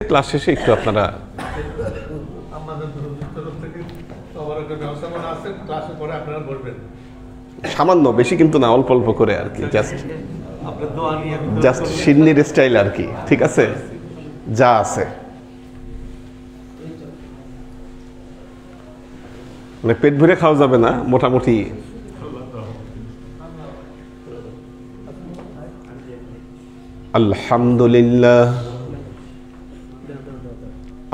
Class শেষে একটু আপনারা সামান্য, বেশি কিন্তু না, অল্প অল্প করে আর কি, জাস্ট সিন্নির স্টাইল আর কি, ঠিক আছে, যা আছে মানে পেট ভরে খাওয়া যাবে না, মোটামুটি আলহামদুলিল্লাহ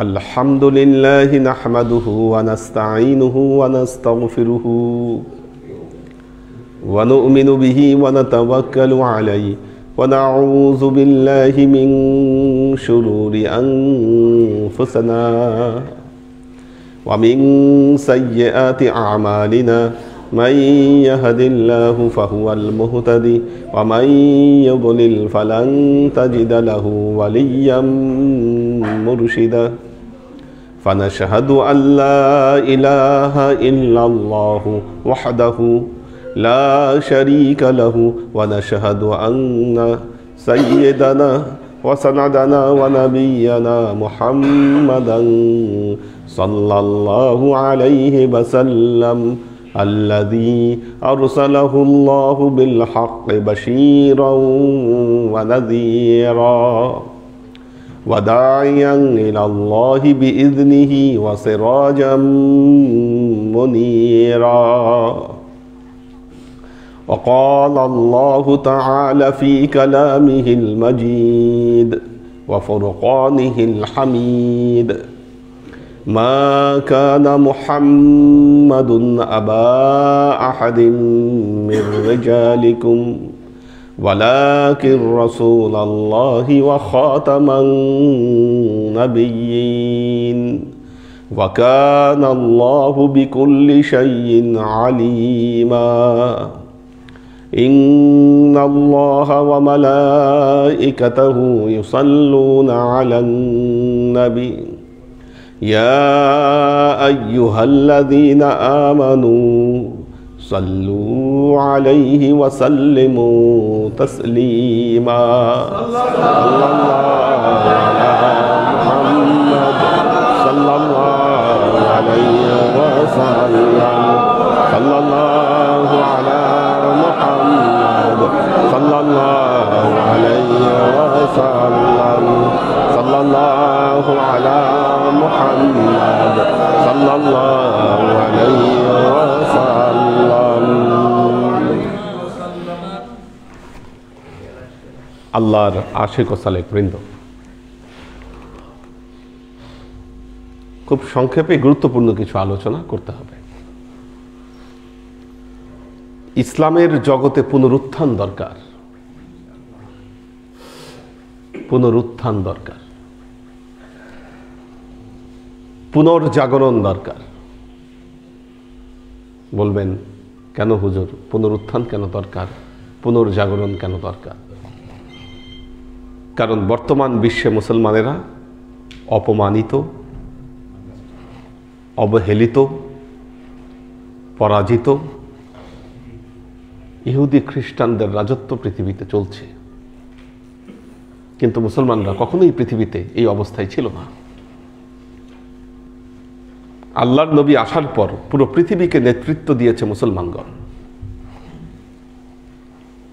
আলহামদুলিল্লাহি নাহমাদুহু ওয়া নাস্তাঈনুহু ওয়া নাস্তাগফিরুহু ওয়া নু'মিনু বিহি ওয়া নাতাওয়াক্কালু আলাইহি ওয়া নাউযু বিল্লাহি মিন শুরুরি আনফুসিনা ওয়া মিন সাইয়্যাতি আ'মালিনা من يهد الله فهو المهتدي ومن يضلل فلن تجد له وليا مرشدا فنشهد أن لا إله إلا الله وحده لا شريك له ونشهد أن سيدنا وسندنا ونبينا محمدا صلى الله عليه وسلم الذي أرسله الله بالحق بشيرا ونذيرا وداعيا إلى الله بإذنه وسراجا منيرا وقال الله تعالى في كلامه المجيد وفرقانه الحميد ما كان محمد أبا أحد من رجالكم ولكن رسول الله وخاتم النبيين وكان الله بكل شيء عليما إن الله وملائكته يصلون على النبي يا أيها الذين آمنوا صلوا عليه وسلموا تسليما صلى الله على محمد صلى الله عليه وسلم صلى الله على محمد صلى الله عليه وسلم صلى الله على محمد صلى الله عليه وسلم আল্লাহর আশিক ও সালেক বৃন্দ, খুব সংক্ষেপে গুরুত্বপূর্ণ কিছু আলোচনা করতে হবে। ইসলামের জগতে পুনরুত্থান দরকার, পুনরুত্থান দরকার, পুনর্জাগরণ দরকার। বলবেন কেন হুজুর, পুনরুত্থান কেন দরকার, পুনর্জাগরণ কেন দরকার? কারণ বর্তমান বিশ্বে মুসলমানেরা অপমানিত, অবহেলিত, পরাজিত। ইহুদি খ্রিস্টানদের রাজত্ব পৃথিবীতে চলছে, কিন্তু মুসলমানরা কখনোই পৃথিবীতে এই অবস্থায় ছিল না। আল্লাহর নবী আসার পর পুরো পৃথিবীকে নেতৃত্ব দিয়েছে মুসলমানগণ।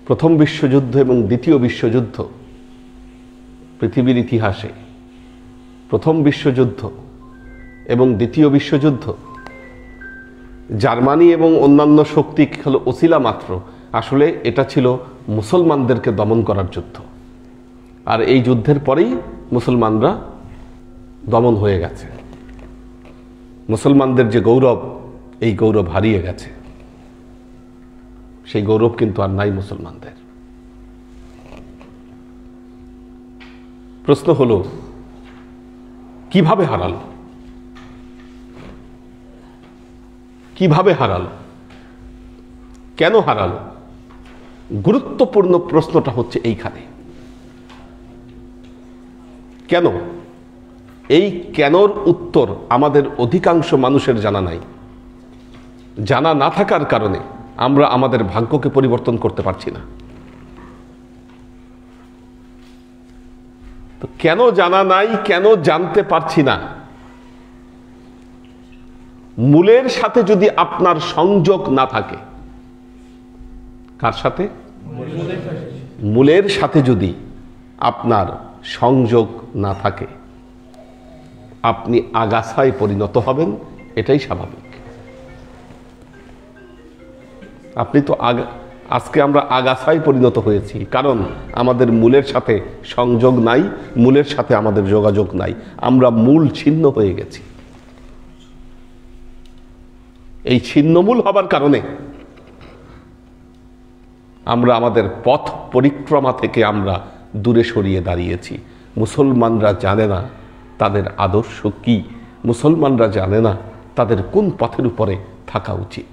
প্রথম বিশ্বযুদ্ধ এবং দ্বিতীয় বিশ্বযুদ্ধ পৃথিবীর ইতিহাসে, প্রথম বিশ্বযুদ্ধ এবং দ্বিতীয় বিশ্বযুদ্ধ জার্মানি এবং অন্যান্য শক্তি হলো ওসিলা মাত্র, আসলে এটা ছিল মুসলমানদেরকে দমন করার যুদ্ধ। আর এই যুদ্ধের পরেই মুসলমানরা দমন হয়ে গেছে। মুসলমানদের যে গৌরব, এই গৌরব হারিয়ে গেছে। সেই গৌরব কিন্তু আর নাই মুসলমানদের। প্রশ্ন হলো কিভাবে হারালো, কিভাবে হারালো, কেন হারালো? গুরুত্বপূর্ণ প্রশ্নটা হচ্ছে এইখানে। কেন? এই কেনর উত্তর আমাদের অধিকাংশ মানুষের জানা নাই। জানা না থাকার কারণে আমরা আমাদের ভাগ্যকে পরিবর্তন করতে পারছি না। তো কেন জানা নাই, কেন জানতে পারছি না? মূলের সাথে যদি আপনার সংযোগ না থাকে, কার সাথে? মূলের সাথে যদি আপনার সংযোগ না থাকে, আপনি আগাছায় পরিণত হবেন, এটাই স্বাভাবিক। আপনি তো আজকে আমরা আগাছায় পরিণত হয়েছি, কারণ আমাদের মূলের সাথে সংযোগ নাই, মূলের সাথে আমাদের যোগাযোগ নাই, আমরা মূল ছিন্ন হয়ে গেছি। এই ছিন্নমূল হবার কারণে আমরা আমাদের পথ পরিক্রমা থেকে আমরা দূরে সরিয়ে দাঁড়িয়েছি। মুসলমানরা জানে না তাদের আদর্শ কি, মুসলমানরা জানে না তাদের কোন পথের উপরে থাকা উচিত।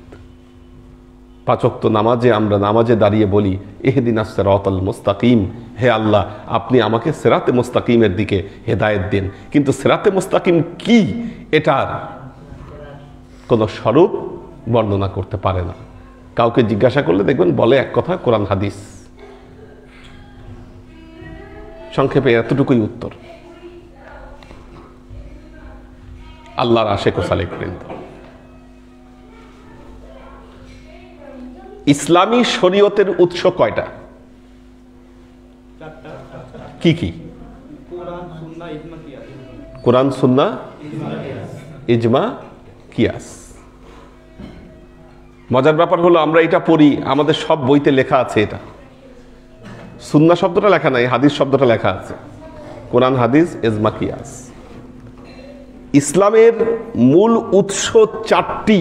পাঁচ ওয়াক্ত নামাজে আমরা নামাজে দাঁড়িয়ে বলি, ইহদিনাস সিরাতাল মুস্তাকিম, হে আল্লাহ আপনি আমাকে সিরাতে মুস্তাকিমের দিকে হেদায়েত দিন। কিন্তু সিরাতে মুস্তাকিম কি, এটার কোনো স্বরূপ বর্ণনা করতে পারে না। কাউকে জিজ্ঞাসা করলে দেখবেন বলে এক কথা, কোরআন হাদিস। সংক্ষেপে এতটুকুই উত্তর। আল্লাহর আশেক ও সালেক বৃন্দ, ইসলামী শরীয়তের উৎস কয়টা? কি কি? কোরআন, সুন্নাহ, ইজমা, কিয়াস। মজার ব্যাপার হলো আমরা এটা পড়ি, আমাদের সব বইতে লেখা আছে এটা। সুন্নাহ শব্দটা লেখা নাই, হাদিস শব্দটা লেখা আছে। কোরআন, হাদিস, ইজমা, কিয়াস। ইসলামের মূল উৎস চারটি।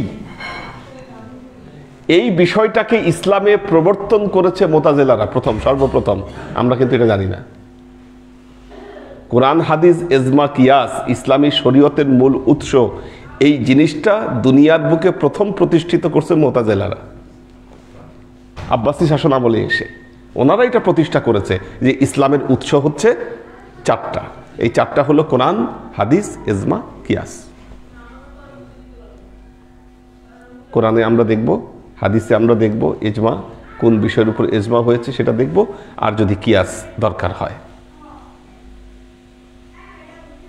এই বিষয়টাকে ইসলামে প্রবর্তন করেছে মুতাজিলারা সর্বপ্রথম। আমরা কিন্তু এটা জানি না। কোরআন, হাদিস, ইজমা, কিয়াস ইসলামী শরীয়তের মূল উৎস। এই জিনিসটা দুনিয়ার বুকে প্রথম প্রতিষ্ঠিত করছে মুতাজিলারা, আব্বাসী শাসন আমলে এসে ওনারা এটা প্রতিষ্ঠা করেছে যে ইসলামের উৎস হচ্ছে চারটা। এই চারটা হলো কোরআন, হাদিস, ইজমা, কিয়াস। কোরআনে আমরা দেখব, হাদিসে আমরা দেখব ইজমা, কোন বিষয়ের উপর ইজমা হয়েছে সেটা দেখব, আর যদি কিয়াস দরকার হয়।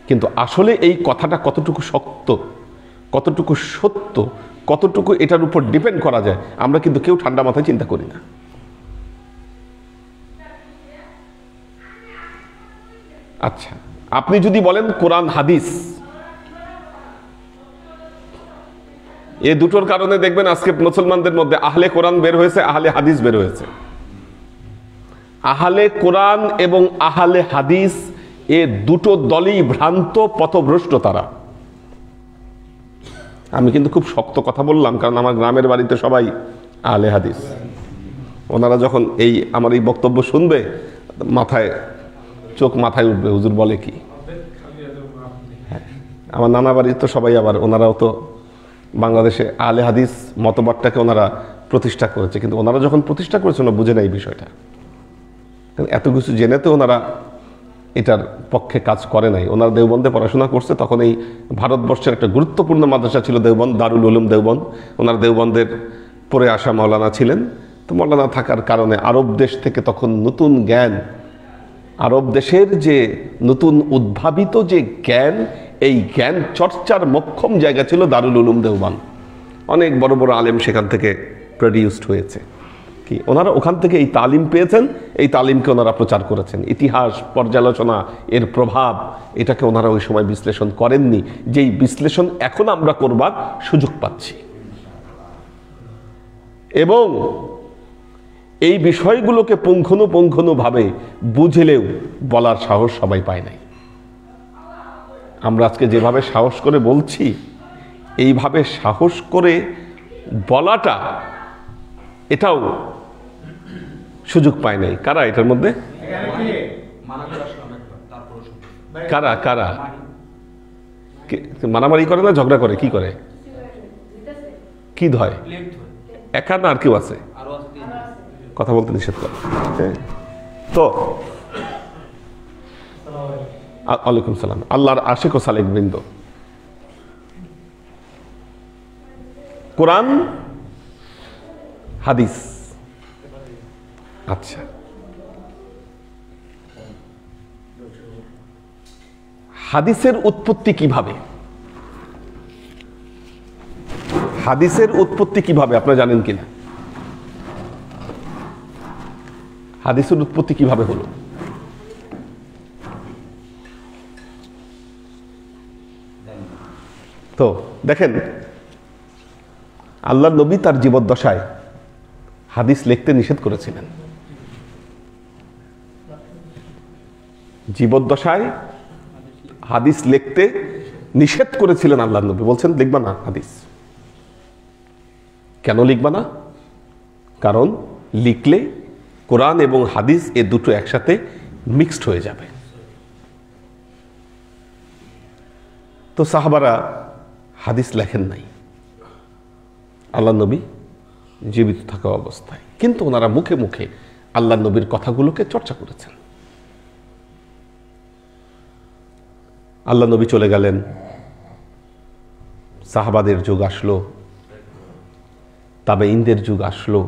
কিন্তু আসলে এই কথাটা কতটুকু শক্ত, কতটুকু সত্য, কতটুকু এটার উপর ডিপেন্ড করা যায়, আমরা কিন্তু কেউ ঠান্ডা মাথায় চিন্তা করি না। আচ্ছা, আপনি যদি বলেন কোরআন, হাদিস, এই দুটোর কারণে দেখবেন আজকে মুসলমানদের মধ্যে আহলে কোরআন বের হয়েছে, আহলে হাদিস বের হয়েছে। আহলে কোরআন এবং আহলে হাদিস এ দুটো দলই ভ্রান্ত, পথভ্রষ্ট তারা। আমি কিন্তু খুব শক্ত কথা বললাম, কারণ আমার গ্রামের বাড়িতে সবাই আহলে হাদিস। ওনারা যখন আমার এই বক্তব্য শুনবে, চোখ মাথায় উঠবে, হুজুর বলে কি। হ্যাঁ, আমার নানা বাড়ির তো সবাই, আবার ওনারাও তো বাংলাদেশে আহলে হাদিস মতবাদটাকে ওনারা প্রতিষ্ঠা করেছে। কিন্তু ওনারা যখন প্রতিষ্ঠা করেছে, ওনারা বুঝে না এই বিষয়টা। এত কিছু জেনে তো ওনারা এটার পক্ষে কাজ করে নাই। ওনারা দেওবন্দে পড়াশোনা করছে, তখন এই ভারতবর্ষের একটা গুরুত্বপূর্ণ মাদ্রাসা ছিল দেওবন্দ, দারুল উলুম দেওবন্দ। ওনারা দেওবন্দের পড়ে আসা মাওলানা ছিলেন। তো মাওলানা থাকার কারণে আরব দেশ থেকে তখন নতুন জ্ঞান, আরব দেশের যে নতুন উদ্ভাবিত যে জ্ঞান, এই জ্ঞান চর্চার মোক্ষম জায়গা ছিল দারুল উলুম দেওবন্দ। অনেক বড় বড় আলেম সেখান থেকে প্রডিউসড হয়েছে। কি ওনারা ওখান থেকে এই তালিম পেয়েছেন, এই তালিমকে ওনারা প্রচার করেছেন। ইতিহাস, পর্যালোচনা, এর প্রভাব, এটাকে ওনারা ওই সময় বিশ্লেষণ করেননি, যেই বিশ্লেষণ এখন আমরা করবার সুযোগ পাচ্ছি। এবং এই বিষয়গুলোকে পুঙ্খানুপুঙ্খানুভাবে বুঝলেও বলার সাহস সবাই পায় নাই। আমরা আজকে যেভাবে সাহস করে বলছি, এইভাবে সাহস করে বলাটা, এটাও সুযোগ পায় নাই। কারা এটার মধ্যে? কারা কারা মারামারি করে না, ঝগড়া করে? কি করে? কি ধয়? একা না আর কেউ আছে? কথা বলতে নিষেধ করে। তো ওয়ালাইকুম সালাম। আল্লাহর আশিক ও সালেক বৃন্দ, কোরআন, হাদিস। আচ্ছা, হাদিসের উৎপত্তি কিভাবে? হাদিসের উৎপত্তি কিভাবে আপনারা জানেন কিনা? হাদিসের উৎপত্তি কিভাবে হলো? তো দেখেন, আল্লাহর নবী তার জীবদ্দশায় হাদিস লিখতে নিষেধ করেছিলেন। জীবদ্দশায় হাদিস লিখতে নিষেধ করেছিলেন আল্লাহর নবী, বলছেন লিখবা না হাদিস। কেন লিখবা না? কারণ লিখলে কোরআন এবং হাদিস এ দুটো একসাথে মিক্সড হয়ে যাবে। তো সাহাবারা হাদিস লেখেন নাই আল্লাহ নবী জীবিত থাকা অবস্থায়, কিন্তু ওনারা মুখে মুখে আল্লাহ নবীর কথাগুলোকে চর্চা করেছেন। আল্লাহ নবী চলে গেলেন, সাহাবাদের যুগ আসলো, তাবেঈনদের যুগ আসলো,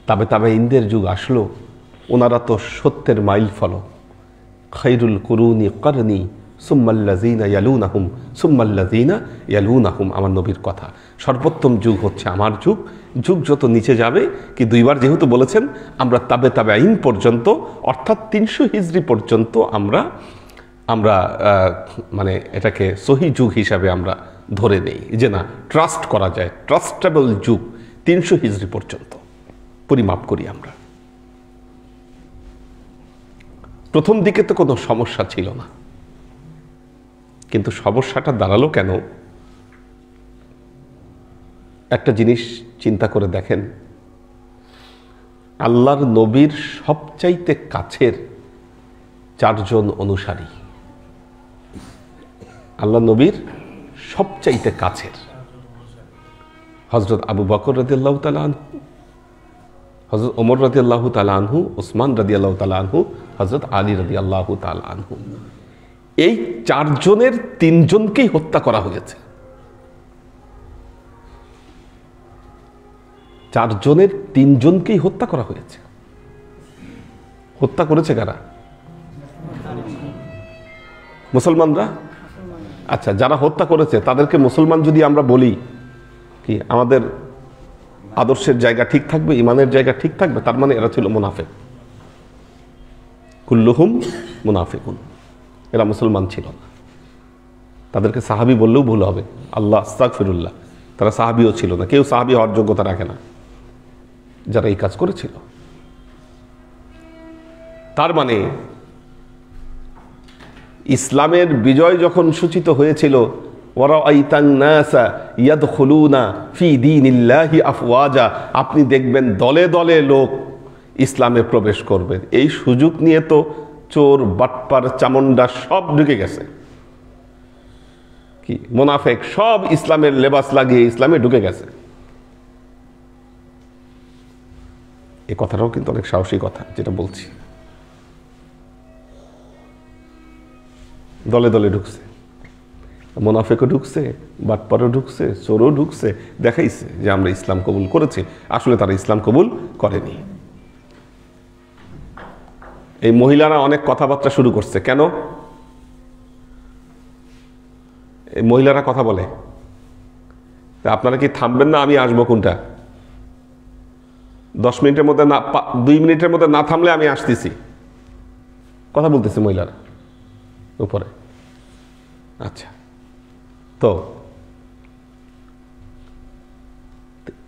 তাবেঈনদের যুগ আসলো। ওনারা তো সত্যের মাইল ফলক। খায়রুল কুরুনি করনি সুম্মাল্লাযীনা ইয়ালুনাহুম সুম্মাল্লাযীনা ইয়ালুনাহুম, আমার নবীর কথা। সর্বোত্তম যুগ হচ্ছে আমার যুগ। যুগ যত নিচে যাবে, কি দুইবার যেহেতু বলেছেন, আমরা তাবেঈন পর্যন্ত, অর্থাৎ 300 হিজরি পর্যন্ত আমরা মানে এটাকে সহি যুগ হিসাবে আমরা ধরে নেই, যে না ট্রাস্ট করা যায়, ট্রাস্টেবল যুগ 300 হিজরি পর্যন্ত পরিমাপ করি আমরা। প্রথম দিকে তো কোনো সমস্যা ছিল না, কিন্তু সমস্যাটা দাঁড়ালো কেন? একটা জিনিস চিন্তা করে দেখেন, আল্লাহর নবীর সবচাইতে কাছের 4 জন অনুসারী, আল্লাহ নবীর সবচাইতে কাছের হযরত আবু বকর রাদিয়াল্লাহু তাআলা আনহু, হযরত ওমর রাদিয়াল্লাহু তাআলা আনহু, ওসমান রাদিয়াল্লাহু তাআলা আনহু, হযরত আলী রাদিয়াল্লাহু তাআলা আনহু। এই 4 জনের 3 জনকেই হত্যা করা হয়েছে। 4 জনের 3 জনকেই হত্যা করা হয়েছে। হত্যা করেছে কারা? মুসলমানরা। আচ্ছা, যারা হত্যা করেছে তাদেরকে মুসলমান যদি আমরা বলি, কি আমাদের আদর্শের জায়গা ঠিক থাকবে, ইমানের জায়গা ঠিক থাকবে? তার মানে এরা ছিল মুনাফিক। কুল্লুহুম মুনাফিকুন, এরা মুসলমান ছিল না। তাদেরকে সাহাবী বললেও ভুল হবে, আল্লাহ আস্তাগফিরুল্লাহ, তারা সাহাবীও ছিল না। কেউ সাহাবী হওয়ার যোগ্যতা রাখে না যারা এই কাজ করেছিল। তার মানে ইসলামের বিজয় যখন সূচিত হয়েছিল, ওয়ারাআইতান নাসা ইয়াদখুলুনা ফি দীনিল্লাহি আফওয়াজা, আপনি দেখবেন দলে দলে লোক ইসলামে প্রবেশ করবে। এই সুযোগ নিয়ে তো চোর, বাটপার, চামুন্ডা সব ঢুকে গেছে। কি মুনাফিক সব ইসলামের লেবাস লাগিয়ে ইসলামে ঢুকে গেছে। এই কথাটাও কিন্তু অনেক সাহসী কথা যেটা বলছি। দলে দলে ঢুকছে, মুনাফিকও ঢুকছে, বাটপারও ঢুকছে, চোরও ঢুকছে, দেখাইছে যে আমরা ইসলাম কবুল করেছি। আসলে তারা ইসলাম কবুল করেনি। এই মহিলারা অনেক কথাবার্তা শুরু করছে। কেন এই মহিলারা কথা বলে? আপনারা কি থামবেন না? আমি আসবো কোনটা? 10 মিনিটের মধ্যে না, 2 মিনিটের মধ্যে না থামলে আমি আসতেছি। কথা বলতেছে মহিলারা উপরে। আচ্ছা, তো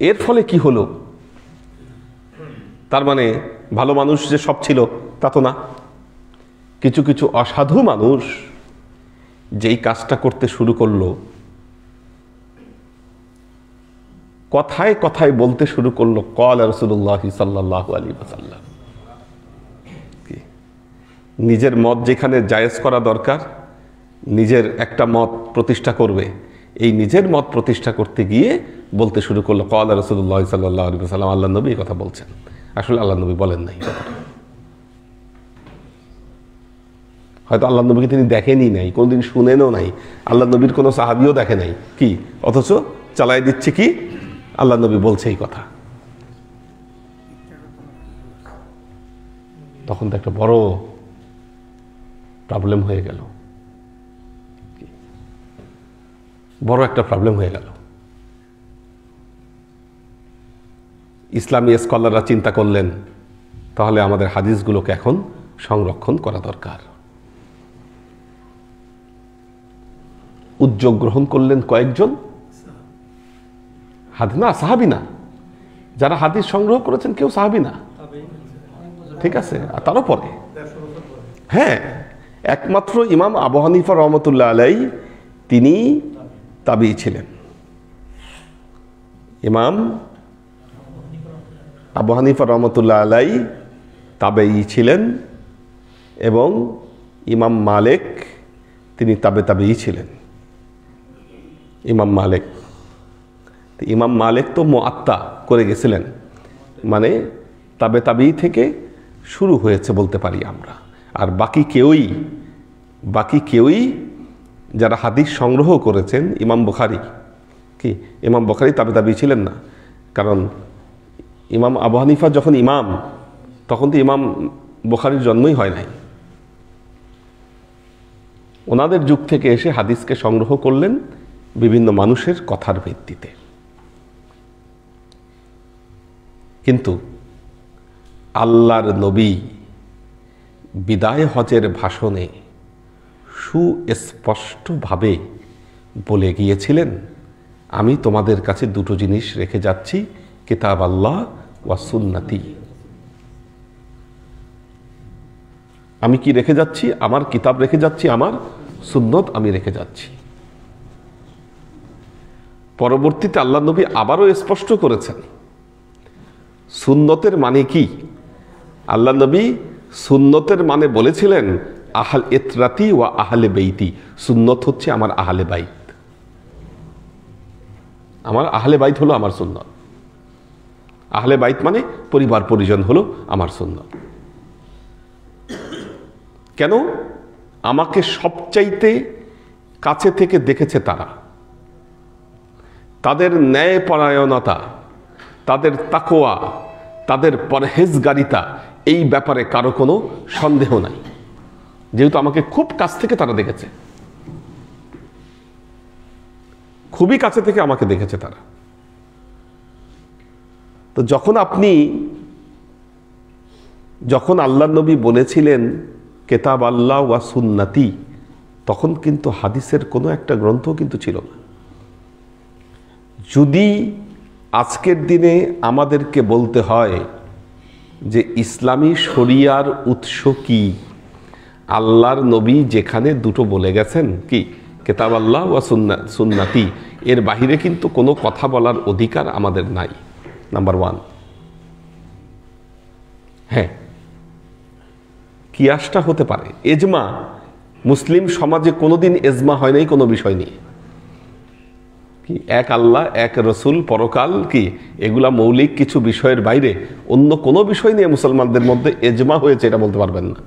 এর ফলে কি হলো? তার মানে ভালো মানুষ যে সব ছিল তা তো না। কিছু কিছু অসাধু মানুষ যেই কাজটা করতে শুরু করলো, কথায় কথায় বলতে শুরু করলো ক্বালা রাসূলুল্লাহ সাল্লাল্লাহু আলাইহি ওয়াসাল্লাম। নিজের মত যেখানে জায়েজ করা দরকার, নিজের একটা মত প্রতিষ্ঠা করবে, এই নিজের মত প্রতিষ্ঠা করতে গিয়ে বলতে শুরু করলো ক্বালা রাসূলুল্লাহ সাল্লাল্লাহু আলাইহি ওয়াসাল্লাম, আল্লাহ নবী এই কথা বলছেন। আসলে আল্লাহ নবী বলেন নাই। হয়তো আল্লাহ নবীকে তিনি দেখেনই নাই, কোনোদিন শুনেনও নাই, আল্লাহ নবীর কোনো সাহাবীও দেখে নাই, কি অথচ চালাই দিচ্ছে কি আল্লাহ নবী বলছে এই কথা। তখন তো একটা বড় প্রবলেম হয়ে গেল। বড় একটা প্রবলেম হয়ে গেল। ইসলামী স্কলাররা চিন্তা করলেন, তাহলে আমাদের হাদিসগুলোকে এখন সংরক্ষণ করা দরকার। উদ্যোগ গ্রহণ করলেন কয়েকজন, না সাহাবী না, যারা হাদিস সংগ্রহ করেছেন কেউ সাহাবী না, ঠিক আছে। আর তারও পরে, হ্যাঁ, একমাত্র ইমাম আবু হানিফা রহমতুল্লাহ আলাই তিনি তাবী ছিলেন। ইমাম আবু হানিফা রহমতুল্লাহ আলাই তাবেঈ ছিলেন এবং ইমাম মালিক তিনি তাবেঈ ছিলেন। ইমাম মালিক তো মুআত্তা করে গেছিলেন, মানে তাবেঈ থেকে শুরু হয়েছে বলতে পারি আমরা। আর বাকি কেউই যারা হাদিস সংগ্রহ করেছেন, ইমাম বুখারী তাবেঈ ছিলেন না। কারণ ইমাম আবু হানিফা যখন ইমাম, তখন তো ইমাম বুখারীর জন্মই হয় নাই। ওনাদের যুগ থেকে এসে হাদিসকে সংগ্রহ করলেন বিভিন্ন মানুষের কথার ভিত্তিতে। কিন্তু আল্লাহর নবী বিদায় হজের ভাষণে সুস্পষ্টভাবে বলে গিয়েছিলেন, আমি তোমাদের কাছে দুটো জিনিস রেখে যাচ্ছি, কিতাব আল্লাহ ওয়া সুন্নতি। আমি কি রেখে যাচ্ছি? আমার কিতাব রেখে যাচ্ছি, আমার সুন্নত আমি রেখে যাচ্ছি। পরবর্তীতে আল্লাহ নবী আবারও স্পষ্ট করেছেন সুন্নতের মানে কি। আল্লাহ নবী সুন্নতের মানে বলেছিলেন আহল ইতরাতি ওয়া আহলে বেইতি। সুন্নত হচ্ছে আমার আহলে বাইত, আমার আহলে বাইত হলো আমার সুন্নত। আহলে বাইত মানে পরিবার পরিজন হলো আমার সুন্নত। কেন? আমাকে সবচাইতে কাছে থেকে দেখেছে তারা, তাদের ন্যায়পরায়ণতা, তাদের তাকওয়া, তাদের পরহেজগারিতা, এই ব্যাপারে কারো কোনো সন্দেহ নাই, যেহেতু আমাকে খুব কাছ থেকে তারা দেখেছে, খুবই কাছে থেকে আমাকে দেখেছে তারা। তো যখন আল্লাহ নবী বলেছিলেন কিতাব আল্লাহ ওয়া সুন্নতি, তখন কিন্তু হাদিসের কোনো একটা গ্রন্থ কিন্তু ছিল না। যদি আজকের দিনে আমাদেরকে বলতে হয় যে ইসলামী শরিয়ার উৎস কি, আল্লাহর নবী যেখানে দুটো বলে গেছেন কি কিতাব আল্লাহ ওয়া সুন্নতি, এর বাহিরে কিন্তু কোনো কথা বলার অধিকার আমাদের নাই। নাম্বার 1। হ্যাঁ, কিয়াসটা হতে পারে এজমা। মুসলিম সমাজে কোনোদিন এজমা হয় নাই কোনো বিষয় নিয়ে, কি এক আল্লাহ, এক রসুল, পরকাল, কি এগুলা মৌলিক কিছু বিষয়ের বাইরে অন্য কোনো বিষয় নিয়ে মুসলমানদের মধ্যে এজমা হয়েছে এটা বলতে পারবেন না।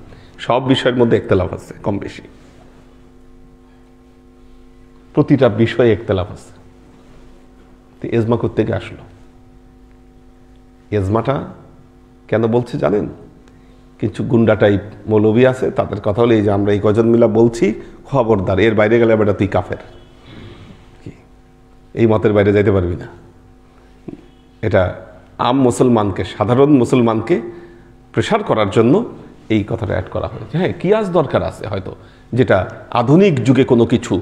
সব বিষয়ের মধ্যে ইখতিলাফ আছে, কম বেশি প্রতিটা বিষয়ে ইখতিলাফ আছে। তো এজমা করতে গিয়ে আসলো, এজমাটা কেন বলছে জানেন? কিছু গুন্ডা টাইপ মৌলবী আছে, তাদের কথা হলো এই যে আমরা এই কজন মিলা বলছি, খবরদার এর বাইরে গেলে বেটা তুই কাফের, এই মতের বাইরে যাইতে পারবি না। এটা মুসলমানকে, সাধারণ মুসলমানকে প্রেশার করার জন্য এই কথাটা অ্যাড করা হয়েছে। হ্যাঁ, কিয়াস দরকার আছে হয়তো, যেটা আধুনিক যুগে কোনো কিছু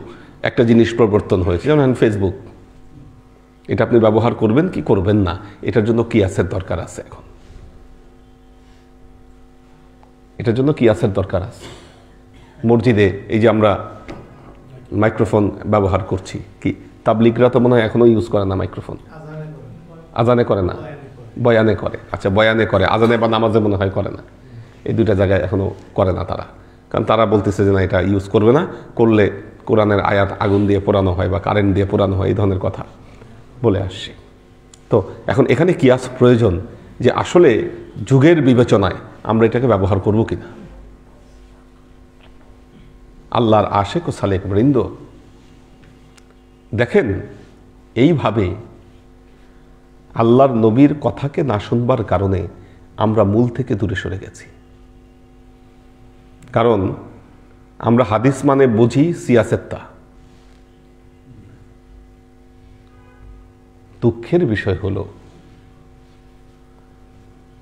একটা জিনিস প্রবর্তন হয়েছে, যেমন ফেসবুক, এটা আপনি ব্যবহার করবেন কি করবেন না, এটার জন্য কিয়াসের দরকার আছে। এখন এটার জন্য কিয়াসের দরকার আছে। মসজিদে এই যে আমরা মাইক্রোফোন ব্যবহার করছি, কি তাবলিগরা তো মনে হয় এখনো ইউজ করে না মাইক্রোফোন। আজানে করে না, বয়ানে করে। আচ্ছা, বয়ানে করে, আজানে বা নামাজে মনে হয় করে না। এই দুইটা জায়গায় এখনো করে না তারা, কারণ তারা বলতেছে যে না, এটা ইউজ করবে না, করলে কোরআনের আয়াত আগুন দিয়ে পোড়ানো হয় বা কারেন্ট দিয়ে পোড়ানো হয়, এই ধরনের কথা বলে আসছে। তো এখন এখানে কিয়াস প্রয়োজন, যে আসলে যুগের বিবেচনায় আমরা এটাকে ব্যবহার করব কিনা। আল্লাহর আশেক ও সালেক বৃন্দ, দেখেন এইভাবে আল্লাহর নবীর কথাকে না শুনবার কারণে আমরা মূল থেকে দূরে সরে গেছি। কারণ আমরা হাদিস মানে বুঝি সিয়াসেত্তা, দুঃখের বিষয় হলো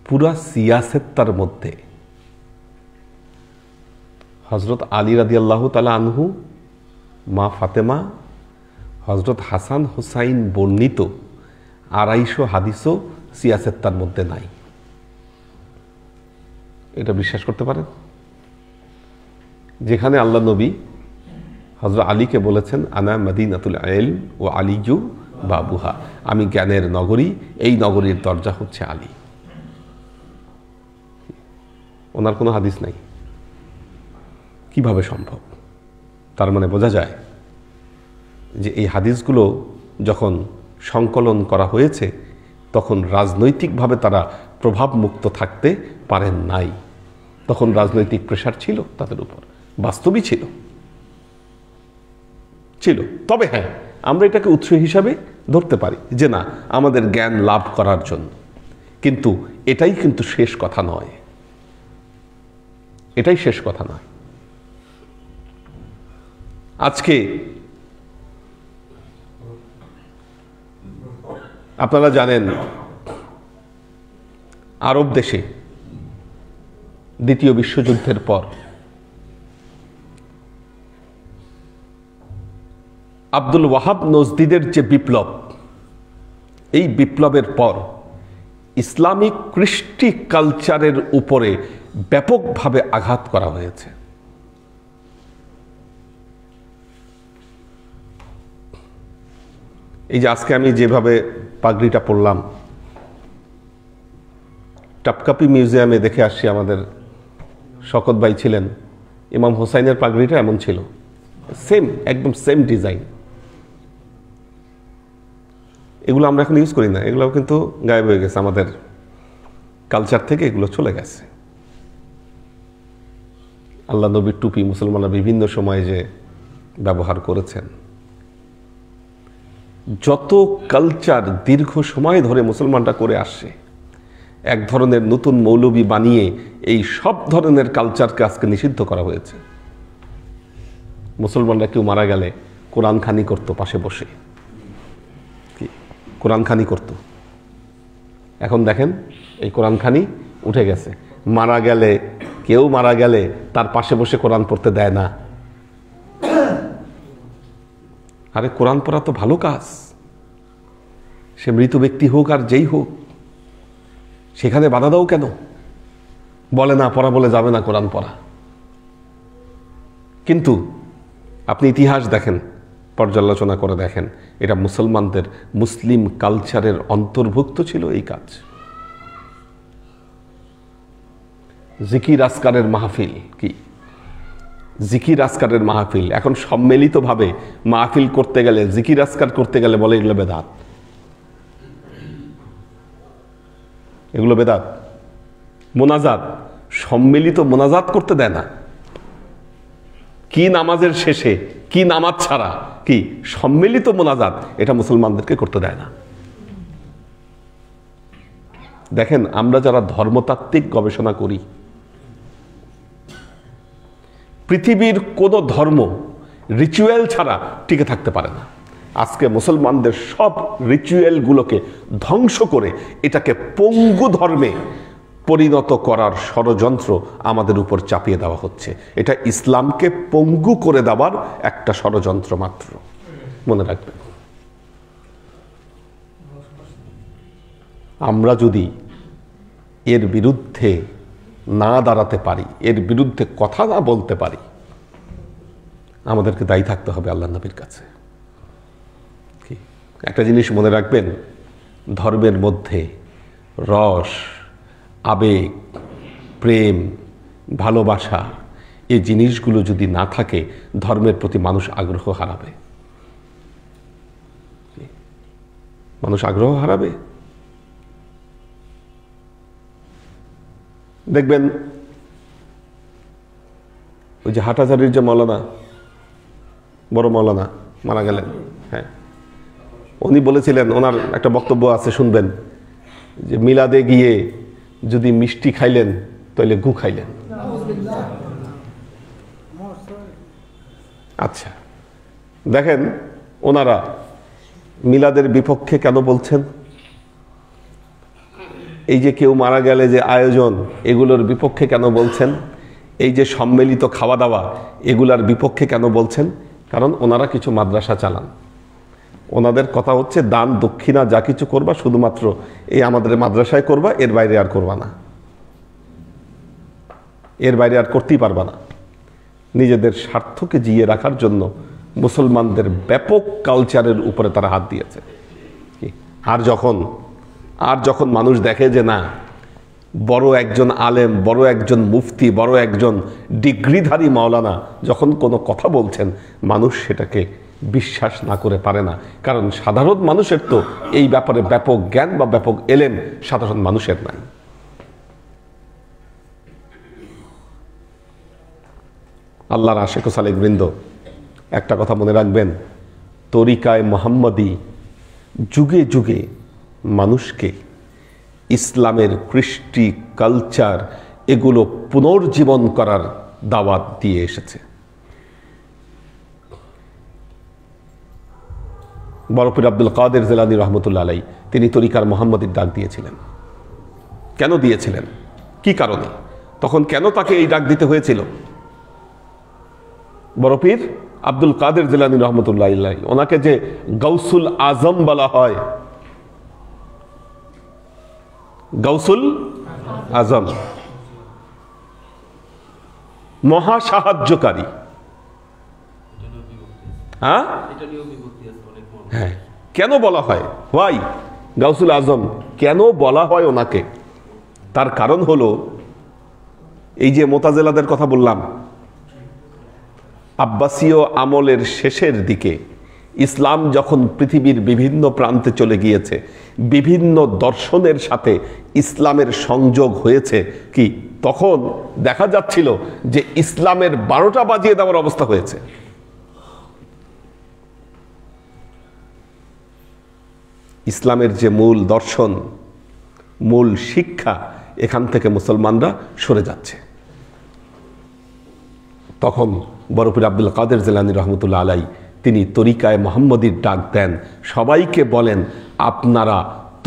পুরা সিয়াসেত্তার মধ্যে হজরত আলী রাদিয়াল্লাহু তাআলা আনহু, মা ফাতেমা, হজরত হাসান হুসাইন বর্ণিত 250 হাদিসও সিয়াসেত্তার মধ্যে নাই। এটা বিশ্বাস করতে পারেন? যেখানে আল্লাহ নবী হযরত আলীকে বলেছেন, আনা মদিনাতুল ইলম ও আলিজু বাবুহা, আমি জ্ঞানের নগরী, এই নগরীর দরজা হচ্ছে আলী। ওনার কোনো হাদিস নাই। কিভাবে সম্ভব? তার মানে বোঝা যায় যে এই হাদিসগুলো যখন সংকলন করা হয়েছে তখন রাজনৈতিকভাবে তারা প্রভাবমুক্ত থাকতে পারেন নাই। তখন রাজনৈতিক প্রেশার ছিল তাদের উপর, বাস্তবই ছিল। তবে হ্যাঁ, আমরা এটাকে উৎস হিসাবে ধরতে পারি যে না, আমাদের জ্ঞান লাভ করার জন্য। কিন্তু এটাই কিন্তু শেষ কথা নয়, এটাই শেষ কথা নয়। আজকে আপনারা জানেন আরব দেশে দ্বিতীয় বিশ্বযুদ্ধের পর আব্দুল ওয়াহাব নজদিদের যে বিপ্লব, এই বিপ্লবের পর ইসলামিক কৃষ্টি কালচারের উপরে ব্যাপকভাবে আঘাত করা হয়েছে। এই যে আজকে আমি যেভাবে পাগড়িটা পরলাম, টপকাপি মিউজিয়ামে দেখে আসছি, আমাদের শকত ভাই ছিলেন, ইমাম হোসাইনের পাগড়িটা এমন ছিল, সেম, একদম সেম ডিজাইন। এগুলো আমরা এখন ইউজ করি না, এগুলো কিন্তু গায়েব হয়ে গেছে, আমাদের কালচার থেকে এগুলো চলে গেছে। আল্লাহ নবীর টুপি মুসলমানরা বিভিন্ন সময়ে যে ব্যবহার করেছেন, যত কালচার দীর্ঘ সময় ধরে মুসলমানরা করে আসছে, এক ধরনের নতুন মৌলবি বানিয়ে এই সব ধরনের কালচারকে আজকে নিষিদ্ধ করা হয়েছে। মুসলমানরা কেউ মারা গেলে কোরআন খানি করতো পাশে বসে, কোরআন খানি করত। এখন দেখেন এই কোরআন খানি উঠে গেছে। কেউ মারা গেলে তার পাশে বসে কোরআন পড়তে দেয় না। আরে কোরআন পড়া তো ভালো কাজ, সে মৃত ব্যক্তি হোক আর যেই হোক, সেখানে বাধা দাও কেন? বলে না, পড়া বলে যাবে না কোরআন পড়া। কিন্তু আপনি ইতিহাস দেখেন, পর্যালোচনা করে দেখেন, এটা মুসলমানদের মুসলিম কালচারের অন্তর্ভুক্ত ছিল এই কাজ। জিকির আসকারের মাহফিল কি? জিকির আসকারের মাহফিল এখন সম্মিলিতভাবে মাহফিল করতে গেলে, জিকির আসকার করতে গেলে বলে এগুলো বেদাত, এগুলো বেদাত। মোনাজাত, সম্মিলিত মোনাজাত করতে দেয় না। কি নামাজের শেষে, কি নামাজ ছাড়া, কি সম্মিলিত মোনাজাত, এটা মুসলমানদেরকে করতে দেয় না। দেখেন, আমরা যারা ধর্মতাত্ত্বিক গবেষণা করি, পৃথিবীর কোন ধর্ম রিচুয়াল ছাড়া টিকে থাকতে পারে না। আজকে মুসলমানদের সব রিচুয়ালগুলোকে ধ্বংস করে এটাকে পঙ্গু ধর্মে পরিণত করার ষড়যন্ত্র আমাদের উপর চাপিয়ে দেওয়া হচ্ছে। এটা ইসলামকে পঙ্গু করে দেওয়ার একটা ষড়যন্ত্র মাত্র, মনে রাখবেন। আমরা যদি এর বিরুদ্ধে না দাঁড়াতে পারি, এর বিরুদ্ধে কথা না বলতে পারি, আমাদেরকে দায়ী থাকতে হবে আল্লাহ নবীর কাছে। একটা জিনিস মনে রাখবেন, ধর্মের মধ্যে রস, আবেগ, প্রেম, ভালোবাসা, এই জিনিসগুলো যদি না থাকে, ধর্মের প্রতি মানুষ আগ্রহ হারাবে। মানুষ আগ্রহ হারাবে। দেখবেন ওই যে হাটহাজারীর যে মৌলানা, বড় মৌলানা মারা গেলেন, হ্যাঁ, উনি বলেছিলেন, ওনার একটা বক্তব্য আছে, শুনবেন, যে মিলাদে গিয়ে যদি মিষ্টি খাইলেন তাহলে গু খাইলেন। আচ্ছা, দেখেন ওনারা মিলাদের বিপক্ষে কেন বলছেন? এই যে কেউ মারা গেলে যে আয়োজন, এগুলোর বিপক্ষে কেন বলছেন? এই যে সম্মিলিত খাওয়া দাওয়া, এগুলার বিপক্ষে কেন বলছেন? কারণ ওনারা কিছু মাদ্রাসা চালান। ওনাদের কথা হচ্ছে দান দক্ষিণা যা কিছু করবা শুধুমাত্র এই আমাদের মাদ্রাসায় করবা, এর বাইরে আর করবা না, এর বাইরে আর করতেই পারবা না। নিজেদের স্বার্থকে জিয়ে রাখার জন্য মুসলমানদের ব্যাপক কালচারের উপরে তারা হাত দিয়েছে। আর যখন মানুষ দেখে যে না, বড় একজন আলেম, বড় একজন মুফতি, বড় একজন ডিগ্রিধারী মাওলানা যখন কোনো কথা বলছেন, মানুষ সেটাকে বিশ্বাস না করে পারে না। কারণ সাধারণ মানুষের তো এই ব্যাপারে ব্যাপক জ্ঞান বা ব্যাপক এলেম সাধারণ মানুষের নাই। আল্লাহর আশিক ও সালেক বৃন্দ, একটা কথা মনে রাখবেন, তরিকায়ে মুহাম্মদী যুগে যুগে মানুষকে ইসলামের কৃষ্টি, কালচার এগুলো পুনর্জীবন করার দাওয়াত দিয়ে এসেছে। বড় পীর আব্দুল কাদের জিলানী রহমতুল্লাহ আলাইহি তিনি তরিকার মুহাম্মদীর ডাক দিয়েছিলেন। কেন দিয়েছিলেন? কি কারণে? তখন কেন তাকে এই ডাক দিতে হয়েছিল? বড় পীর আব্দুল কাদের জিলানী রহমতুল্লাহ আলাইহি, ওনাকে যে গাউসুল আজম বলা হয়, গাউসুল আজম, মহা সাহায্যকারী। হ্যাঁ, কেন বলা হয় ওয়াই গাউসুল আজম? কেন বলা হয় ওনাকে? তার কারণ হলো এই যে মুতাজিলাদের কথা বললাম, আব্বাসীয় আমলের শেষের দিকে ইসলাম যখন পৃথিবীর বিভিন্ন প্রান্তে চলে গিয়েছে, বিভিন্ন দর্শনের সাথে ইসলামের সংযোগ হয়েছে, কি তখন দেখা যাচ্ছিল যে ইসলামের 12টা বাজিয়ে দেওয়ার অবস্থা হয়েছে। ইসলামের যে মূল দর্শন, মূল শিক্ষা, এখান থেকে মুসলমানরা সরে যাচ্ছে। তখন বড় পীর আব্দুল কাদের জিলানী রহমতুল্লাহ আলাইহি তিনি তরিকায়ে মুহাম্মদীর ডাক দেন। সবাইকে বলেন, আপনারা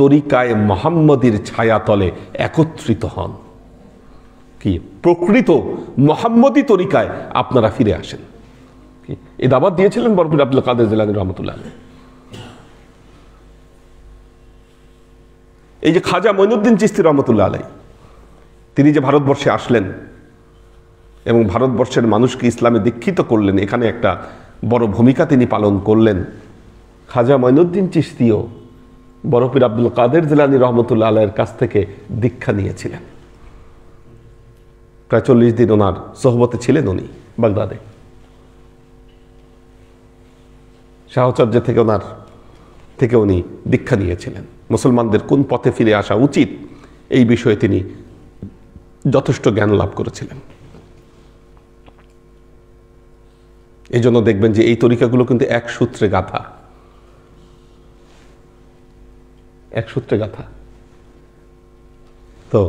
তরিকায়ে মুহাম্মদীর ছায়াতলে একত্রিত হন। কি প্রকৃত মুহাম্মদী তরিকায় আপনারা ফিরে আসেন। এই দাওয়াত দিয়েছিলেন বড় পীর আব্দুল কাদের জিলানী রহমতুল্লাহ আলাইহি। এই যে খাজা মঈনুদ্দিন চিশতি রহমতুল্লাহ আলাইহি, তিনি যে ভারতবর্ষে আসলেন এবং ভারতবর্ষের মানুষকে ইসলামে দীক্ষিত করলেন, এখানে একটা বড় ভূমিকা তিনি পালন করলেন। খাজা মঈনুদ্দিন চিশতিও বড় পীর আব্দুল কাদের জিলানী রহমতুল্লাহ আলাইহির কাছ থেকে দীক্ষা নিয়েছিলেন। প্রায় 40 দিন ওনার সোহবতে ছিলেন উনি বাগদাদে। সাহচর্য থেকে উনি দীক্ষা নিয়েছিলেন। মুসলমানদের কোন পথে ফিরে আসা উচিত এই বিষয়ে তিনি যথেষ্ট জ্ঞান লাভ করেছিলেন। এই জন্য দেখবেন যে এই তরিকাগুলো কিন্তু এক সূত্রে গাঁথা, এক সূত্রে গাঁথা। তো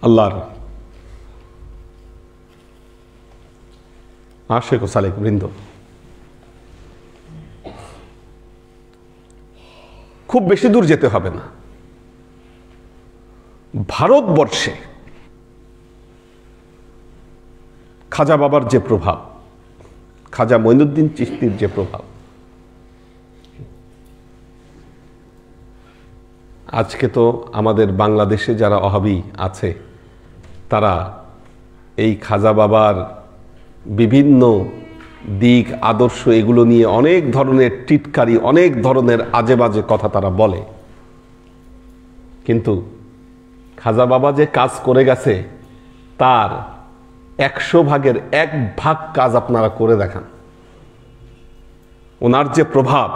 আল্লাহর আশিক ও সালেক বৃন্দ, খুব বেশি দূর যেতে হবে না। ভারতবর্ষে খাজা বাবার যে প্রভাব, খাজা মঈনুদ্দিন চিশতির যে প্রভাব, আজকে তো আমাদের বাংলাদেশে যারা ওহাবি আছে তারা এই খাজা বাবার বিভিন্ন দিক, আদর্শ এগুলো নিয়ে অনেক ধরনের টিটকারি, অনেক ধরনের আজে বাজে কথা তারা বলে। কিন্তু খাজা বাবা যে কাজ করে গেছে তার 100 ভাগের 1 ভাগ কাজ আপনারা করে দেখান। ওনার যে প্রভাব,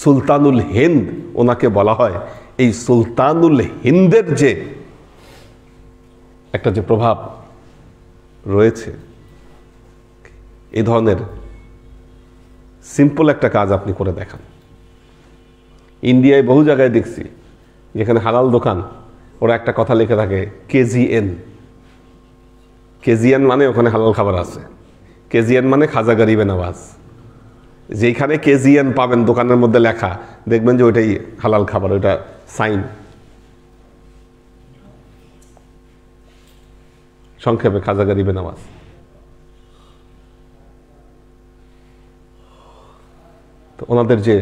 সুলতানুল হিন্দ ওনাকে বলা হয়, এই সুলতানুল হিন্দের যে একটা যে প্রভাব রয়েছে, এই ধরনের সিম্পল একটা কাজ আপনি করে দেখান। ইন্ডিয়ায় বহু জায়গায় দেখছি যেখানে হালাল দোকান, ওরা একটা কথা লিখে থাকে KGN। KGN মানে ওখানে হালাল খাবার আছে। কেজিএন মানে খাজা গরিবে নওয়াজ। যেখানে কেজিএন পাবেন দোকানের মধ্যে লেখা, দেখবেন যে ওইটাই হালাল খাবার, ওইটা সাইন। সংক্ষেপে খাজা গরিবে নওয়াজ। তো ওনাদের যে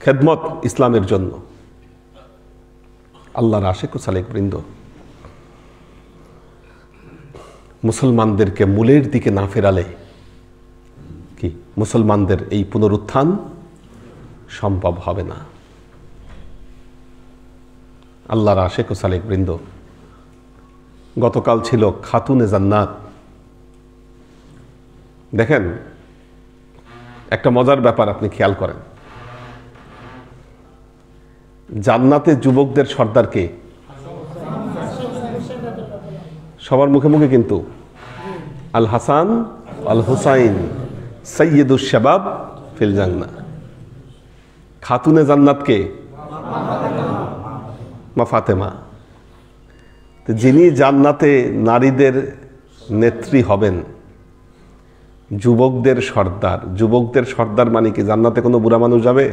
খেদমত ইসলামের জন্য, আল্লাহর আশিক ও সালেক বৃন্দ মুসলমানদেরকে মূলের দিকে না ফেরালে কি মুসলমানদের এই পুনরুত্থান সম্ভব হবে না। আল্লাহর আশিক ও সালেক বৃন্দ, গতকাল ছিল খাতুনে জান্নাত। দেখেন একটা মজার ব্যাপার আপনি খেয়াল করেন, জান্নাতে যুবকদের সর্দার কে? সবার মুখে মুখে কিন্তু আল হাসান আল হুসাইন সৈয়দুশ শাবাব ফিল জান্নাহ। খাতুনে জান্নাত কে? মা ফাতেমা। যিনি জান্নাতে নারীদের নেত্রী হবেন, যুবকদের সর্দার। যুবকদের সর্দার মানে কি জান্নাতে কোনো বুড়া মানুষ যাবে?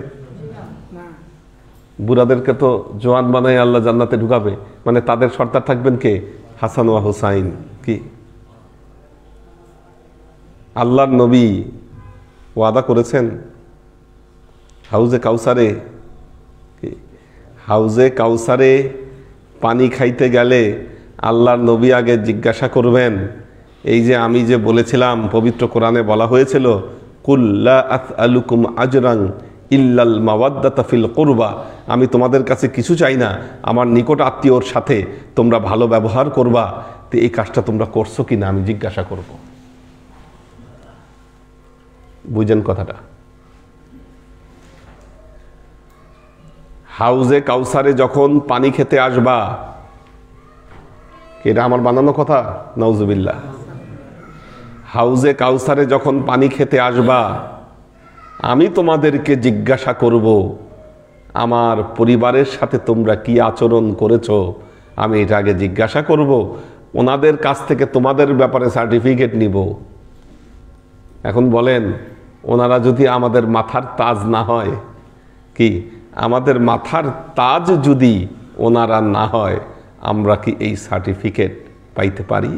বুড়াদেরকে তো জওয়ান বানাই আল্লাহ জান্নাতে ঢুকাবে, মানে তাদের সর্দার থাকবেন কে? হাসান ওয়া হুসাইন। কি আল্লাহর নবী ওয়াদা করেছেন হাউজে কাউসারে, হাউজে কাউসারে পানি খাইতে গেলে আল্লাহর নবী আগে জিজ্ঞাসা করবেন, এই যে আমি যে বলেছিলাম পবিত্র কোরআনে বলা হয়েছিল কুল লা আসআলুকুম আজরান ইল্লাল মাওয়াদ্দাতা ফিল কুরবা, আমি তোমাদের কাছে কিছু চাই না, আমার নিকট আত্মীয়র সাথে তোমরা ভালো ব্যবহার করবা। তো এই কাজটা তোমরা করছো কিনা আমি জিজ্ঞাসা করব। বুঝেন কথাটা? হাউজে কাউসারে যখন পানি খেতে আসবা, এটা আমার বানানো কথা? নাউজুবিল্লাহ। হাউজে কাউসারে যখন পানি খেতে আসবা, আমি তোমাদেরকে জিজ্ঞাসা করব আমার পরিবারের সাথে তোমরা কি আচরণ করেছো, আমি এটা আগে জিজ্ঞাসা করব, ওনাদের কাছ থেকে তোমাদের ব্যাপারে সার্টিফিকেট নিব। এখন বলেন, ওনারা যদি আমাদের মাথার তাজ না হয়, কি আমাদের মাথার তাজ যদি ওনারা না হয়, আমরা কি এই সার্টিফিকেট পাইতে পারি?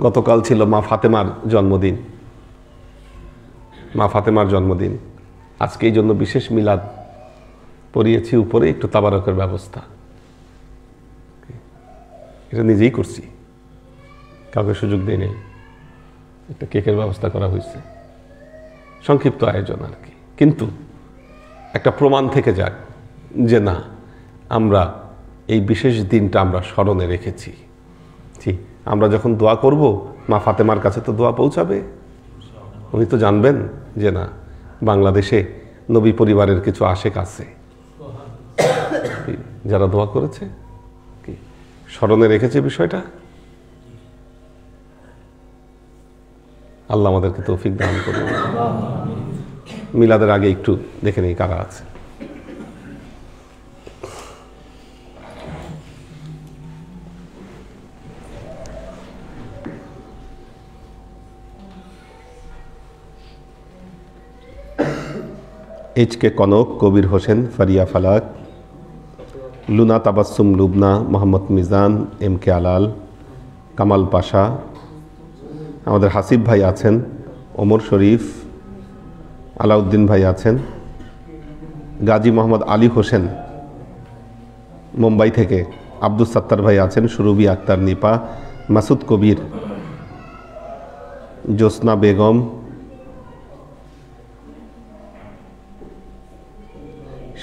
গতকাল ছিল মা ফাতেমার জন্মদিন। মা ফাতেমার জন্মদিন। আজকে এই জন্য বিশেষ মিলাদ পড়িয়েছি, উপরে একটু তাবারকের ব্যবস্থা। এটা নিজেই করছি, কাউকে সুযোগ দিই নেই। একটা কেকের ব্যবস্থা করা হয়েছে, সংক্ষিপ্ত আয়োজন আর কি। কিন্তু একটা প্রমাণ থেকে যাক যে না, আমরা এই বিশেষ দিনটা আমরা স্মরণে রেখেছি। ঠিক আমরা যখন দোয়া করব, মা ফাতেমার কাছে তো দোয়া পৌঁছাবে। উনি তো জানবেন যে না, বাংলাদেশে নবী পরিবারের কিছু আশেক আছে যারা দোয়া করেছে, কি স্মরণে রেখেছে বিষয়টা। আল্লাহ আমাদেরকে তৌফিক দান করুন। মিলাদের আগে একটু দেখে নেই কারা আছে। এইচ.কে কনক, কবির হোসেন, ফারিয়া ফালাক, লুনা তাবাসসুম লুবনা, মোহাম্মদ মিজান, এম.কে আলাল, কামাল পাশা, আমাদের হাসিব ভাই আছেন, ওমর শরীফ, আলাউদ্দিন ভাই আছেন, গাজী মোহাম্মদ আলী হোসেন মুম্বাই থেকে, আব্দুস সাত্তার ভাই আছেন, সুরভি আক্তার নিপা, মাসুদ কবির, জ্যোৎস্না বেগম,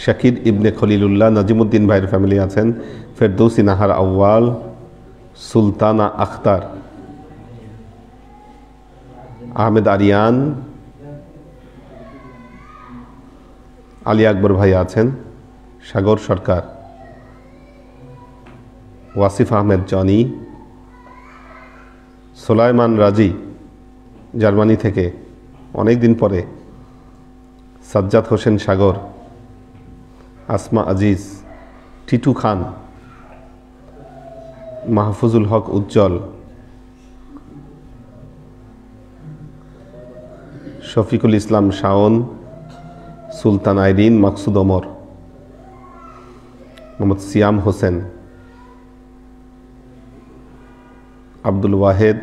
শাকির ইবনে খলিলুল্লাহ, নাজিমুদ্দিন ভাইয়ের ফ্যামিলি আছেন, ফেরদৌসি নাহার আউয়াল, সুলতানা আখতার, আহমেদ আরিয়ান, আলী আকবর ভাই আছেন, সাগর সরকার, ওয়াসিফ আহমেদ জনি, সোলাইমান রাজি জার্মানি থেকে অনেক দিন পরে, সাজ্জাদ হোসেন সাগর, আসমা আজিজ, টিটু খান, মাহফুজুল হক উজ্জ্বল, শফিকুল ইসলাম শাওন, সুলতান আইরিন, মাকসুদ ওমর, মোহাম্মদ সিয়াম হোসেন, আব্দুল ওয়াহেদ,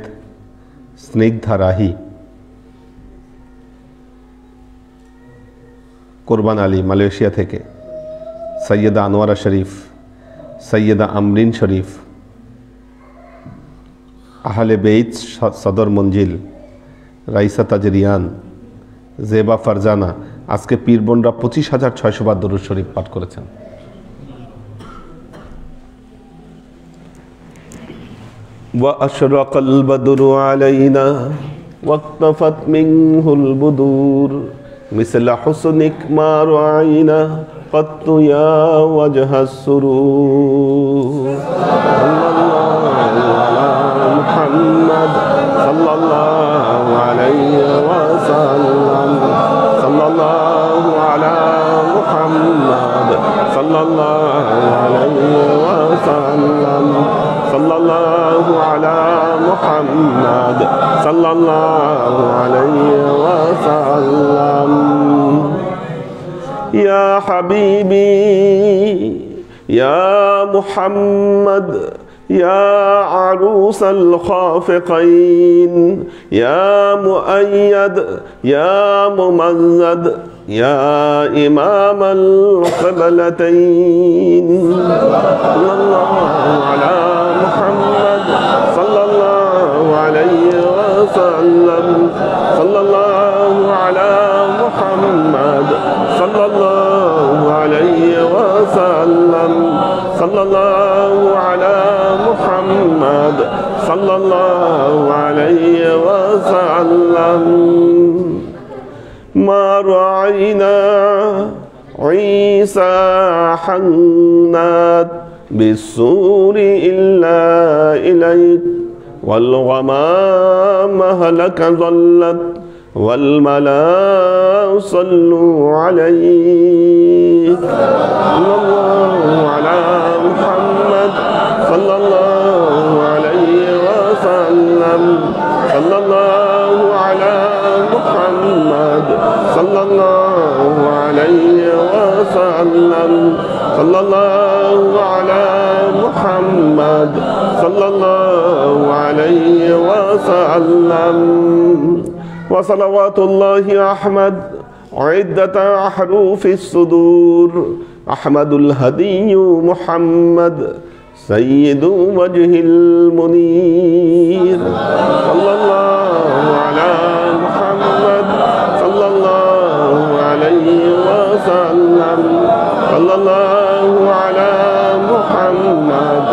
স্নিগ্ধা রাহি, কোরবান আলী মালয়েশিয়া থেকে, সৈয়দা আনোয়ারা শরীফ, সৈয়দা আমরিন শরীফ, আহলে বেইত সদর মঞ্জিল, রাইসা তাজরিয়ান, জেবা ফারজানা। আজকে পীর বোনরা 25,600 বার দরুদ শরীফ পাঠ করেছেন। وأشرق البدر علينا واقتفت منه البدور مثل حسنك ما رأينا قط يا وجه السرور. صلى الله على محمد صلى الله عليه وسلم. صلى الله على محمد صلى الله عليه وسلم. صلى الله على محمد صلى الله عليه وسلم. يا حبيبي يا محمد يا عروس الخافقين يا مؤيد يا ممجد يا إمام القبلتين. صلى الله على محمد صلى الله عليه وسلم. صلى الله على محمد صلى الله عليه وسلم. صلى الله على محمد صلى الله عليه وسلم. ما رأينا عيسى حنات بالسور إلا إليك والغمام هلك ظلت والملا صلوا عليك. صلى الله على محمد صلى الله عليه وسلم. صلى الله على محمد صلى الله عليه وسلم. صلى الله على محمد صلى الله عليه وسلم. وصلوات الله أحمد عدة أحرف الصدور. أحمد الهدي محمد سيد وجه المنير. صلى الله على محمد صلى الله عليه وسلم. صلى الله على محمد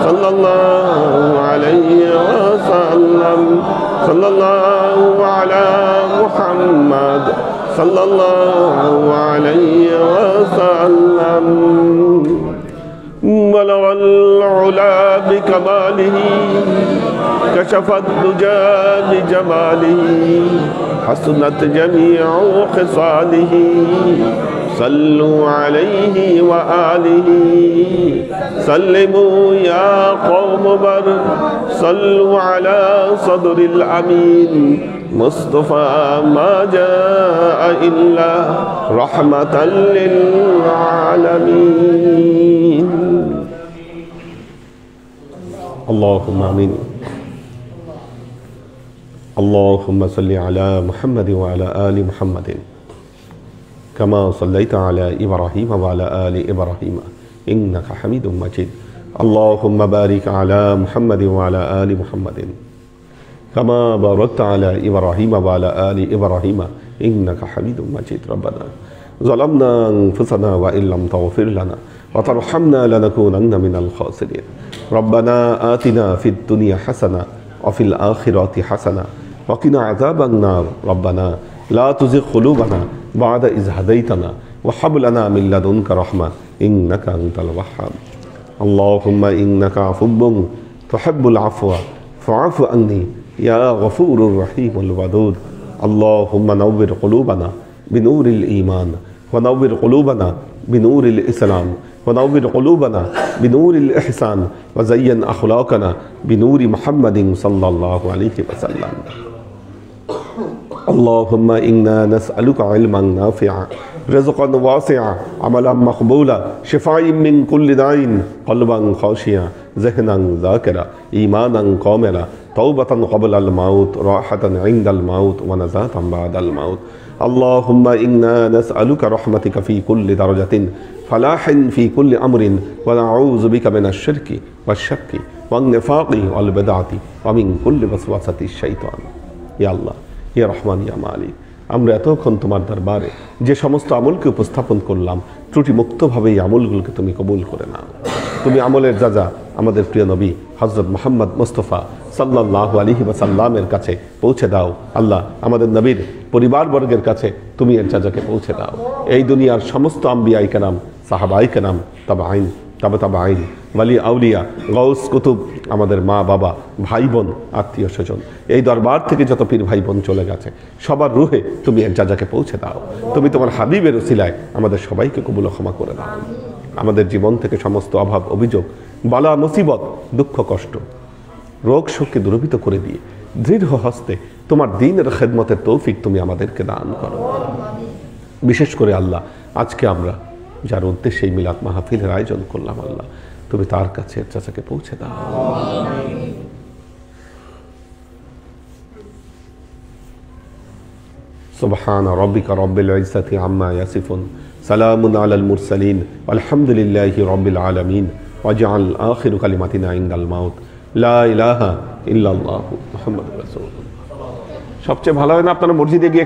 صلى الله عليه وسلم. صلى الله على محمد صلى الله عليه وسلم. بلغ العلا بكماله كشف الدجى بجماله حسنت جميع خصاله. صلوا عليه وآله سلموا يا قوم بر. صلوا على صدر الأمين مصطفى ما جاء إلا رحمة للعالمين. اللهم آمين. اللهم صل على محمد وعلى آل محمد كما صليت على إبراهيم وعلى آل إبراهيم إنك حميد مجيد. اللهم بارك على محمد وعلى آل محمد كما باركت على إبراهيم وعلى آل إبراهيم إنك حميد مجيد. ربنا ظلمنا أنفسنا وإن لم تغفر لنا وترحمنا لنكونن من الخاسرين. ربنا آتنا في الدنيا حسنة وفي الآخرة حسنة وقنا عذاب النار. ربنا لا تزغ قلوبنا بعد إذ هديتنا وهب لنا من لدنك رحمة إنك أنت الوهاب. اللهم إنك عفو تحب العفو فاعف عني يا غفور الرحيم الودود. اللهم نور قلوبنا بنور الإيمان ونور قلوبنا بنور الإسلام ونور قلوبنا بنور الإحسان وزين أخلاقنا بنور محمد صلى الله عليه وسلم اللهم إنا نسألك علما نافعا رزقا واسعا عملا مقبولا شفاء من كل داء قلبا خاشعا ذهنا ذاكرا إيمانا كاملا توبة قبل الموت راحة عند الموت ونزاة بعد الموت اللهم إنا نسألك رحمتك في كل درجة فلاح في كل أمر ونعوذ بك من الشرك والشك والنفاق والبدعة ومن كل وسوسة الشيطان يا الله ইয়া রহমান ইয়া মালিক, আমরা এতক্ষণ তোমার দরবারে যে সমস্ত আমলকে উপস্থাপন করলাম ত্রুটি মুক্তভাবে এই আমলগুলোকে তুমি কবুল করে নাও। তুমি আমলের যা আমাদের প্রিয় নবী হযরত মুহাম্মদ মুস্তাফা সাল্লাল্লাহু আলাইহি ওয়াসাল্লামের কাছে পৌঁছে দাও। আল্লাহ, আমাদের নবীর পরিবারবর্গের কাছে তুমি এর যাকে পৌঁছে দাও। এই দুনিয়ার সমস্ত আম্বিয়ায়ে কেরাম, সাহাবায়ে কেরাম, তাবাঈন, তাবাঈন, ওয়ালি আউলিয়া, গাউস কুতুব, আমাদের মা বাবা, ভাই বোন, আত্মীয় স্বজন, এই দরবার থেকে যত পীর ভাই বোন চলে গেছে সবার রুহে তুমি এক যাকে পৌঁছে দাও। তুমি তোমার হাবিবের উসিলায় আমাদের সবাইকে কবুল ক্ষমা করে দাও। আমাদের জীবন থেকে সমস্ত অভাব অভিযোগ, বালা মুসিবত, দুঃখ কষ্ট, রোগ শোককে দূরীভূত করে দিয়ে দৃঢ় হস্তে তোমার দ্বীনের খেদমতের তৌফিক তুমি আমাদেরকে দান করো। বিশেষ করে আল্লাহ, আজকে আমরা যার উদ্দেশ্যে এই মিলাদ মাহফিলের আয়োজন করলাম, আল্লাহ তুমি তার কাছে চাচাকে পৌঁছে দাও। সুবহান রাব্বিকা রাব্বিল ইজ্জাতি আম্মা ইয়াসিফুন সালামুন আলাল মুরসালিন আলহামদুলিল্লাহি রাব্বিল আলামিন ওয়াজআল আখিরু কালিমাতিনা ইনদাল মাউত লা ইলাহা ইল্লাল্লাহু মুহাম্মাদুর রাসূলুল্লাহ। সবচেয়ে ভালো হয় না আপনারা মসজিদে গিয়ে